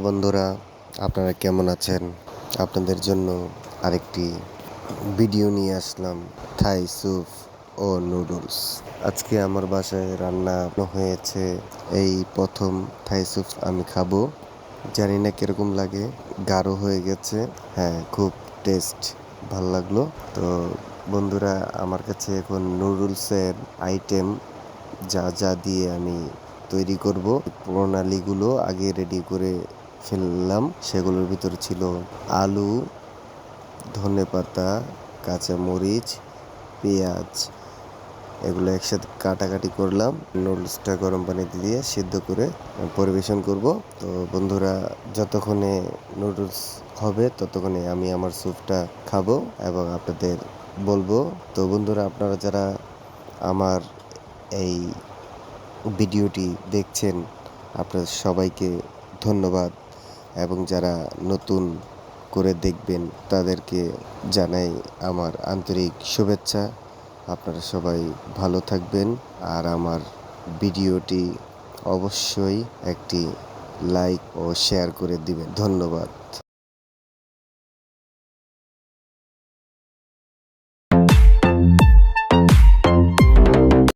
বন্ধুরা, আপনারা কেমন আছেন? আপনাদের জন্য আরেকটি ভিডিও নিয়ে আসলাম, থাই স্যুপ ও নুডলস। আজকে আমার বাসায় রান্না হয়েছে, এই প্রথম থাই স্যুপ আমি খাবো। জানি না কিরকম লাগে, গাঢ় হয়ে গেছে। হ্যাঁ, খুব টেস্ট ভাল লাগলো। তো বন্ধুরা, আমার কাছে এখন নুডলসের আইটেম যা যা দিয়ে আমি তৈরি করব, প্রণালীগুলো আগে রেডি করে ফেললাম। সেগুলোর ভিতরে ছিল আলু, ধনেপাতা, কাঁচামরিচ, পেঁয়াজ। এগুলো একসাথে কাটাকাটি করলাম। নুডলসটা গরম পানিতে দিয়ে সিদ্ধ করে পরিবেশন করব। তো বন্ধুরা, যতক্ষণে নুডলস হবে ততক্ষণে আমি আমার স্যুপটা খাবো এবং আপনাদের বলবো। তো বন্ধুরা, আপনারা যারা আমার এই ভিডিওটি দেখছেন, আপনাদের সবাইকে ধন্যবাদ, এবং যারা নতুন করে দেখবেন তাদেরকে জানাই আমার আন্তরিক শুভেচ্ছা। আপনারা সবাই ভালো থাকবেন, আর আমার ভিডিওটি অবশ্যই একটি লাইক ও শেয়ার করে দিবেন। ধন্যবাদ।